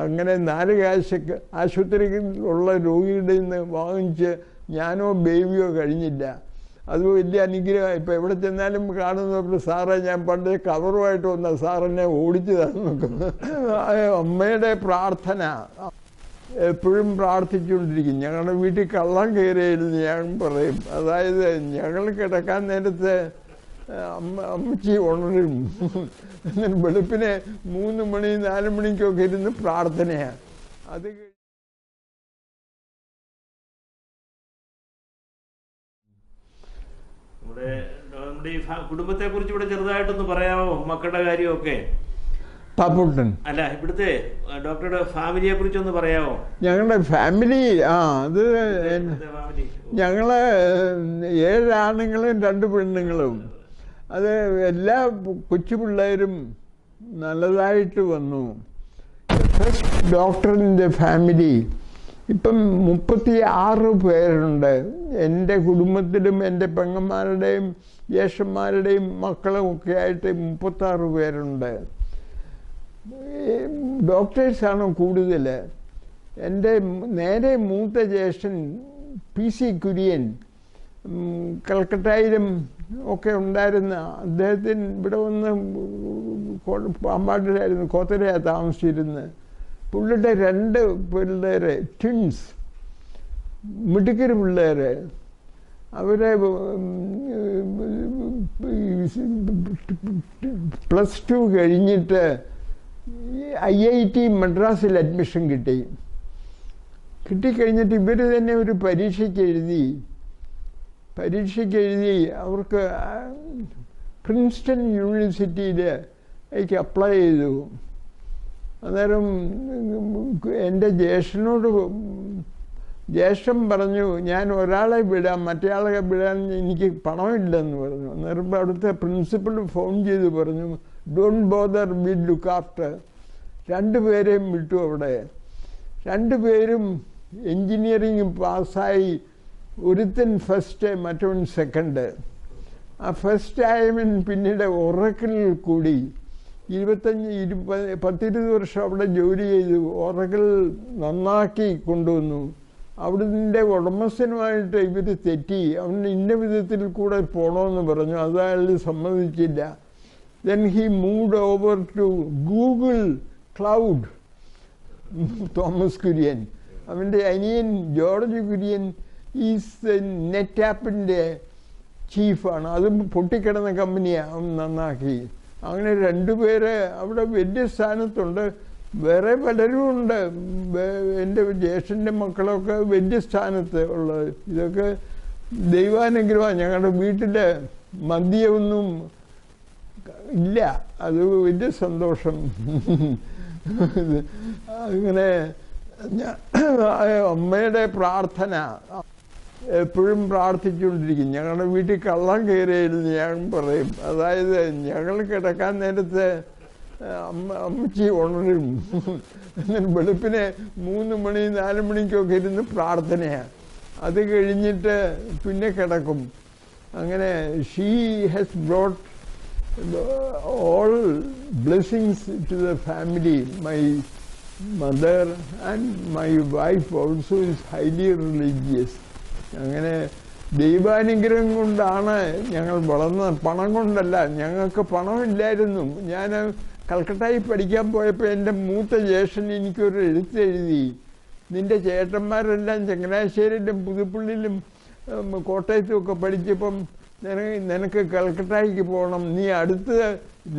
അങ്ങനെ 4 കാശൊക്കെ ആശുപത്രിയിലുള്ള രോഗിയുടെ നിന്ന് വാങ്ങിച്ച് ഞാനോ ബേബിയോ കഴിഞ്ഞില്ല. അത് വലിയ അനുഗ്രഹം. ഇപ്പം എവിടെ ചെന്നാലും കാണുന്നവർ സാറേ ഞാൻ പണ്ട് കവറുമായിട്ട് വന്ന സാറെന്നെ ഓടിച്ചു തന്നു. അമ്മയുടെ പ്രാർത്ഥന എപ്പോഴും പ്രാർത്ഥിച്ചുകൊണ്ടിരിക്കും. ഞങ്ങളുടെ വീട്ടിൽ കള്ളം കയറിയായിരുന്നു ഞാൻ പറയും. അതായത് ഞങ്ങൾ കിടക്കാൻ നേരത്തെ അമ്മച്ചി ഉണരും. എന്നിട്ട് വെളുപ്പിനെ 3 മണി 4 മണിക്കൊക്കെ ഇരുന്ന് പ്രാർത്ഥനയാണ്. അത് നമ്മുടെ ഈ കുടുംബത്തെ കുറിച്ച് ഇവിടെ ചെറുതായിട്ടൊന്ന് പറയാമോ? മക്കളുടെ കാര്യമൊക്കെ. പാപ്പുട്ടൻ അല്ല, ഇവിടുത്തെ ഡോക്ടറുടെ ഫാമിലിയെ കുറിച്ചൊന്ന് പറയാമോ? ഞങ്ങളുടെ ഫാമിലി അത് ഞങ്ങള് 7 ആണുങ്ങളും 2 പെണ്ണുങ്ങളും. അത് എല്ലാ കൊച്ചു പിള്ളേരും നല്ലതായിട്ട് വന്നു. ഫസ്റ്റ് ഡോക്ടറിൻ്റെ ഫാമിലി ഇപ്പം 36 പേരുണ്ട്. എൻ്റെ കുടുംബത്തിലും എൻ്റെ പെങ്ങന്മാരുടെയും ജ്യേഷ്ഠന്മാരുടെയും മക്കളും ഒക്കെ ആയിട്ട് 36 പേരുണ്ട്. ഡോക്ടേഴ്സാണ് കൂടുതൽ. എൻ്റെ നേരെ മൂത്ത ജ്യേഷ്ഠൻ PC കുര്യൻ കൽക്കട്ടയിലും ഒക്കെ ഉണ്ടായിരുന്ന അദ്ദേഹത്തിന് ഇവിടെ വന്ന് പാമ്പാട്ടിലായിരുന്നു, കോത്തരയാണ് താമസിച്ചിരുന്നത്. പുള്ളിയുടെ 2 പിള്ളേര് ട്വിൻസ് മിടുക്കര് പിള്ളേര്. അവരെ +2 കഴിഞ്ഞിട്ട് IIT മദ്രാസിൽ അഡ്മിഷൻ കിട്ടിക്കഴിഞ്ഞിട്ട് ഇവർ തന്നെ ഒരു പരീക്ഷയ്ക്ക് എഴുതി അവർക്ക് പ്രിൻസ്റ്റൺ യൂണിവേഴ്സിറ്റിയിൽ എനിക്ക് അപ്ലൈ ചെയ്തു. അന്നേരം എൻ്റെ ജ്യേഷ്ഠൻ പറഞ്ഞു ഞാൻ ഒരാളെ വിടാം, മറ്റേയാളെ വിടാൻ എനിക്ക് പണമില്ലെന്ന് പറഞ്ഞു. അന്നേരം അവിടുത്തെ പ്രിൻസിപ്പൽ ഫോൺ ചെയ്ത് പറഞ്ഞു don't bother, will look after. 2 പേരെയും വിട്ടു. അവിടെ 2 പേരും എൻജിനീയറിങ് പാസ്സായി. ഒരുത്തൻ ഫസ്റ്റ്, മറ്റവൻ സെക്കൻഡ്. ആ ഫസ്റ്റ് ആയവൻ പിന്നീട് ഒറക്കിളിൽ കൂടി 10-20 വർഷം അവിടെ ജോലി ചെയ്തു. ഒറക്കിൾ നന്നാക്കി കൊണ്ടുവന്നു. അവിടുത്തെ ഉടമസ്ഥനുമായിട്ട് ഇവർ തെറ്റി. അവന് ഇന്ന വിധത്തിൽ കൂടെ പോകണമെന്ന് പറഞ്ഞു. അത് അയാൾ സമ്മതിച്ചില്ല. Then he moved over to Google Cloud. Thomas Kurian, അവൻ്റെ അനിയൻ ജോർജ് കുര്യൻ ഈസ് നെറ്റാപ്പിൻ്റെ ചീഫാണ്. അതും പൊട്ടിക്കിടന്ന കമ്പനിയാണ്. അവൻ നന്നാക്കി. അങ്ങനെ 2 പേര് അവിടെ വലിയ സ്ഥാനത്തുണ്ട്. വേറെ പലരും ഉണ്ട്. എൻ്റെ ജ്യേഷ്ഠൻ്റെ മക്കളൊക്കെ വലിയ സ്ഥാനത്ത് ഉള്ളത്. ഇതൊക്കെ ദൈവാനുഗ്രഹമാണ്. ഞങ്ങളുടെ വീട്ടിൽ മദ്യമൊന്നും ഇല്ല. അത് വലിയ സന്തോഷം. അങ്ങനെ അമ്മയുടെ പ്രാർത്ഥന എപ്പോഴും പ്രാർത്ഥിച്ചുകൊണ്ടിരിക്കും. ഞങ്ങളുടെ വീട്ടിൽ കള്ളം കയറിയായിരുന്നു ഞാൻ പറയും. അതായത് ഞങ്ങൾ കിടക്കാൻ നേരത്തെ അമ്മച്ചി ഉണരും. എന്നിട്ട് വെളുപ്പിനെ 3 മണി 4 മണിക്കൊക്കെ ഇരുന്ന് പ്രാർത്ഥനയാണ്. അത് കഴിഞ്ഞിട്ട് പിന്നെ കിടക്കും. അങ്ങനെ she has brought all blessings to the family. My mother and my wife also is highly religious. അങ്ങനെ ദൈവാനുഗ്രഹം കൊണ്ടാണ് ഞങ്ങൾ വളർന്നത്. പണം കൊണ്ടല്ല. ഞങ്ങൾക്ക് പണമില്ലായിരുന്നു. ഞാൻ കൽക്കട്ടയിൽ പഠിക്കാൻ പോയപ്പോൾ എൻ്റെ മൂത്ത ജ്യേഷ്ഠൻ എനിക്കൊരു എഴുത്തെഴുതി. നിൻ്റെ ചേട്ടന്മാരെല്ലാം ചങ്ങനാശ്ശേരിയിലും പുതുപ്പള്ളിയിലും കോട്ടയത്തും ഒക്കെ പഠിച്ചപ്പം നിനക്ക് കൽക്കട്ടയ്ക്ക് പോകണം, നീ അടുത്ത്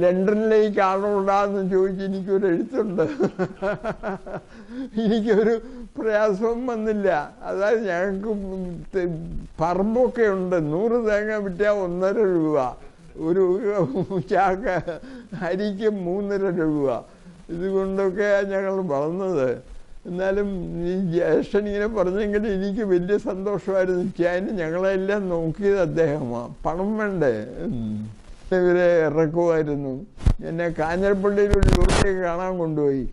ലണ്ടനിലേക്ക് ആണോടാന്ന് ചോദിച്ച് എനിക്കൊരു എഴുത്തുണ്ട്. എനിക്കൊരു പ്രയാസവും വന്നില്ല. അതായത് ഞങ്ങൾക്ക് പറമ്പൊക്കെ ഉണ്ട്. 100 തേങ്ങ വിറ്റാൽ 1.5 രൂപ, ഒരു ചാക്ക അരിക്ക് 3.5 രൂപ. ഇതുകൊണ്ടൊക്കെയാണ് ഞങ്ങൾ വളർന്നത്. എന്നാലും ഈ ജ്യേഷ്ഠൻ ഇങ്ങനെ പറഞ്ഞെങ്കിൽ എനിക്ക് വലിയ സന്തോഷമായിരുന്നു. അതിന് ഞങ്ങളെല്ലാം നോക്കിയത് അദ്ദേഹമാണ്. പണം വേണ്ടേ? ഇവരെ ഇറക്കുമായിരുന്നു. എന്നെ കാഞ്ഞിരപ്പള്ളിയിലൊരു രോഗിയെ കാണാൻ കൊണ്ടുപോയി.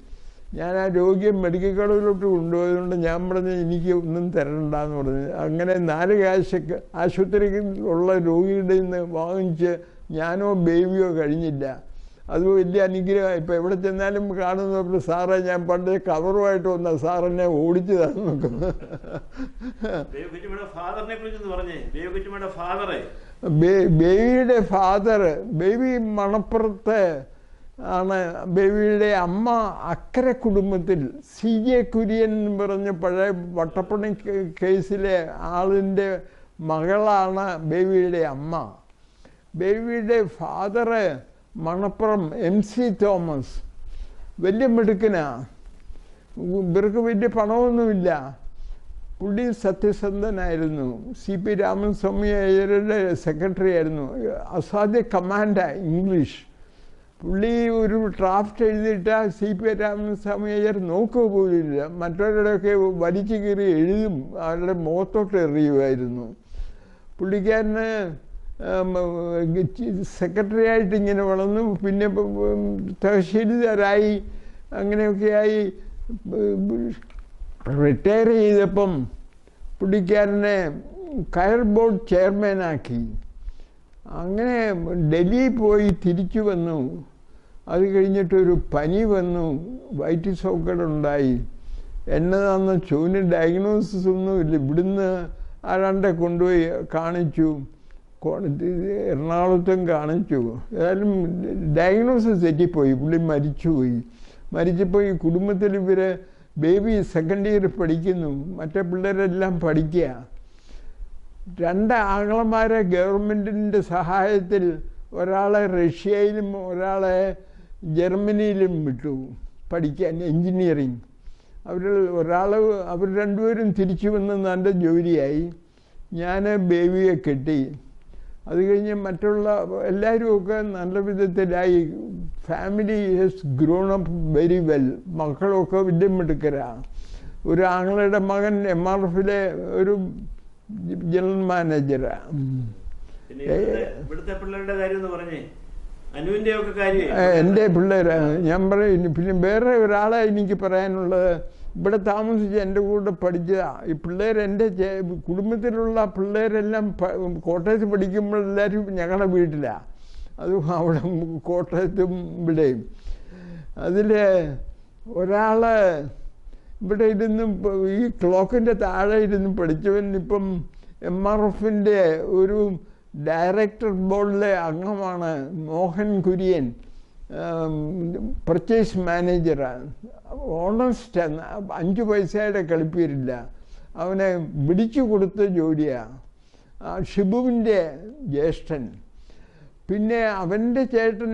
ഞാൻ ആ രോഗിയെ മെഡിക്കൽ കോളേജിലോട്ട് കൊണ്ടുപോയതുകൊണ്ട് ഞാൻ പറഞ്ഞു എനിക്ക് ഒന്നും തരണ്ടെന്ന് പറഞ്ഞു. അങ്ങനെ 4 കാശൊക്കെ ആശുപത്രിയിലുള്ള രോഗിയുടെ നിന്ന് വാങ്ങിച്ച് ഞാനോ ബേബിയോ കഴിഞ്ഞില്ല. അത് വലിയ അനുഗ്രഹം. ഇപ്പം എവിടെ ചെന്നാലും കാണുന്നപ്പോൾ സാറേ ഞാൻ പണ്ട് കവറുമായിട്ട് വന്ന സാറെന്നെ ഓടിച്ചു തന്നു. ബേബിയുടെ ഫാദർ, ബേബി മണപ്പുറത്ത് ആണ്. ബേബിയുടെ അമ്മ അക്കരെ കുടുംബത്തിൽ CJ കുര്യൻ എന്ന് പറഞ്ഞ പഴയ വട്ടപ്പണി കേസിലെ ആളിൻ്റെ മകളാണ് ബേബിയുടെ അമ്മ. ബേബിയുടെ ഫാദറ് മണപ്പുറം MC തോമസ്, വലിയ മിടുക്കനാ. ഇവർക്ക് വലിയ പണമൊന്നുമില്ല. പുള്ളി സത്യസന്ധനായിരുന്നു. CP രാമസ്വാമി അയ്യരുടെ സെക്രട്ടറി ആയിരുന്നു. അസാധ്യ കമാൻഡാണ് ഇംഗ്ലീഷ്. പുള്ളി ഒരു ഡ്രാഫ്റ്റ് എഴുതിയിട്ട് CP രാമസ്വാമി അയ്യർ നോക്കുക പോലുമില്ല. മറ്റവരുടെയൊക്കെ വലിച്ചു കീറി എഴുതും, അവരുടെ മുഖത്തോട്ട് എറിയുമായിരുന്നു. പുള്ളിക്കാരന് സെക്രട്ടറി ആയിട്ട് ഇങ്ങനെ വളർന്നു. പിന്നെ തഹസീൽദാരായി, അങ്ങനെയൊക്കെയായി. റിട്ടയർ ചെയ്തപ്പം പുള്ളിക്കാരനെ കയർ ബോർഡ് ചെയർമാനാക്കി. അങ്ങനെ ഡൽഹി പോയി തിരിച്ചു വന്നു. അത് കഴിഞ്ഞിട്ടൊരു പനി വന്നു, വയറ്റ് സോക്കേടുണ്ടായി. എന്നതാണെന്ന് ചോദിന് ഡയഗ്നോസിസ് ഒന്നുമില്ല. ഇവിടുന്ന് ആരാണ്ടെ കൊണ്ടുപോയി കാണിച്ചു, എറണാകുളത്തും കാണിച്ചു. ഏതായാലും ഡയഗ്നോസിസ് തെറ്റിപ്പോയി, പുള്ളി മരിച്ചുപോയി. മരിച്ചപ്പോൾ ഈ കുടുംബത്തിൽ ഇവർ ബേബി സെക്കൻഡ് ഇയർ പഠിക്കുന്നു, മറ്റേ പിള്ളേരെല്ലാം പഠിക്കുക. 2 ആങ്ങളമാരെ ഗവൺമെൻറ്റിൻ്റെ സഹായത്തിൽ ഒരാളെ റഷ്യയിലും ഒരാളെ ജർമ്മനിയിലും വിട്ടു പഠിക്കാൻ എൻജിനീയറിങ്. അവർ രണ്ടുപേരും തിരിച്ചു വന്ന് നല്ല ജോലിയായി. ഞാൻ ബേബിയെ കെട്ടി. അത് കഴിഞ്ഞ് മറ്റുള്ള എല്ലാവരുമൊക്കെ നല്ല വിധത്തിലായി. Family has grown up very well. മക്കളൊക്കെ വലിയ മിടുക്കരാണ്. ഒരു ആങ്ങളുടെ മകൻ MRFിലെ ഒരു ജനറൽ മാനേജറാണ്. എൻ്റെ പിള്ളേരാണ് ഞാൻ പറയും. പിന്നെ വേറെ ഒരാളെ എനിക്ക് പറയാനുള്ളത്, ഇവിടെ താമസിച്ച് എൻ്റെ കൂടെ പഠിച്ചതാണ്. ഈ പിള്ളേർ എൻ്റെ കുടുംബത്തിലുള്ള പിള്ളേരെല്ലാം കോട്ടയത്ത് പഠിക്കുമ്പോഴെല്ലാവരും ഞങ്ങളുടെ വീട്ടിലാണ്. അതും അവിടെ കോട്ടയത്തും ഇവിടെയും. അതിൽ ഒരാൾ ഇവിടെ ഇരുന്ന് ഈ ക്ലോക്കിൻ്റെ താഴെ ഇരുന്ന് പഠിച്ചവൻ ഇപ്പം MRFിൻ്റെ ഒരു ഡയറക്ടർ ബോർഡിലെ അംഗമാണ്. മോഹൻ കുര്യൻ, പർച്ചേസ് മാനേജറാണ്. ഓണസ്റ്റാണ്, 5 പൈസയുടെ കളിപ്പീരില്ല. അവനെ പിടിച്ചു കൊടുത്ത ജോലിയാണ്. ഷിബുവിൻ്റെ ജ്യേഷ്ഠൻ. പിന്നെ അവൻ്റെ ചേട്ടൻ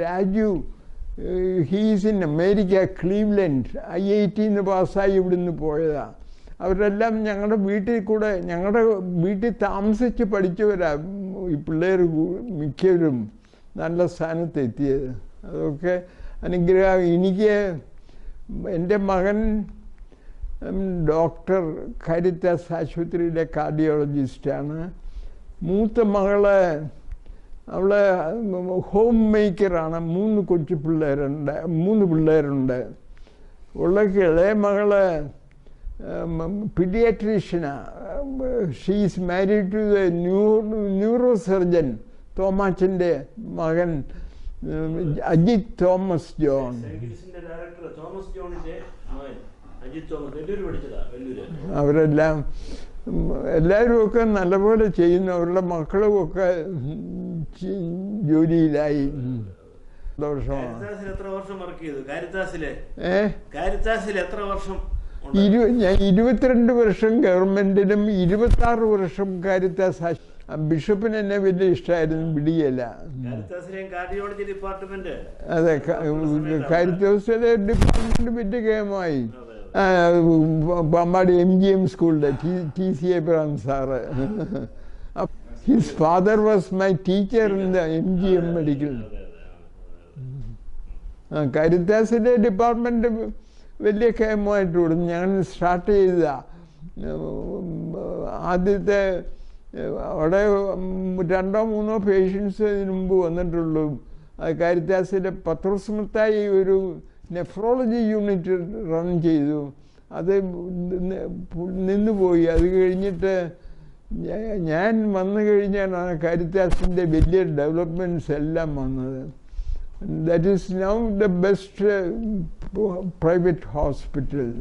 Raju, he's in America, Cleveland, IIT പാസ്സായി ഇവിടുന്ന് പോയതാണ്. അവരെല്ലാം ഞങ്ങളുടെ വീട്ടിൽ താമസിച്ച് പഠിച്ചവരാ. ഈ പിള്ളേർ മിക്കവരും നല്ല സ്ഥാനത്ത് എത്തിയത്. അതൊക്കെ അനുഗ്രഹം. എനിക്ക് എൻ്റെ മകൻ ഡോക്ടർ കാരിത്താസ് ആശുപത്രിയിലെ കാർഡിയോളജിസ്റ്റാണ്. മൂത്ത മകള് അവള് ഹോം മേക്കറാണ്. 3 പിള്ളേരുണ്ട്. ഉള്ളക്ക് ഇളയ മകള് പീഡിയാട്രീഷ്യനാണ്. She's married to the neuro surgeon തോമാച്ചൻ്റെ മകൻ അജിത് തോമസ് ജോൺ. അവരെല്ലാം എല്ലാവരും ഒക്കെ നല്ലപോലെ ചെയ്യുന്നു. അവരുടെ മക്കളുമൊക്കെ ജോലിയിലായി. സന്തോഷമാണ്. 22 വർഷം ഗവൺമെൻറ്റിലും 26 വർഷം കാരിത്താസ്. ബിഷപ്പിന് എന്നെ വലിയ ഇഷ്ടമായിരുന്നു, പിടിയല്ല. അതെ, കാരിത്താസിലെ ഡിപ്പാർട്ട്മെൻറ്റ് വലിയ കേമായി. പാമ്പാടി MGM സ്കൂളിലെ TC Abraham സാറ്. His father was my teacher in the MGM medical. കാരിത്താസിൻ്റെ ഡിപ്പാർട്ട്മെൻറ്റ് വലിയ കേമായിട്ട് കൊടുത്തു. ഞാൻ സ്റ്റാർട്ട് ചെയ്തതാണ്. ആദ്യത്തെ അവിടെ 2-3 പേഷ്യൻസ് ഇതിനു മുമ്പ് വന്നിട്ടുള്ളൂ. അത് കാരിത്താസിലെ പത്രോസ്മത്തായി ഒരു നെഫ്രോളജി യൂണിറ്റ് റൺ ചെയ്തു. അത് നിന്നുപോയി. അത് കഴിഞ്ഞിട്ട് ഞാൻ വന്നു കഴിഞ്ഞാണ് കാരിത്താസിൻ്റെ വലിയ ഡെവലപ്മെൻറ്റ്സ് എല്ലാം വന്നത്. That is now the best private hospital.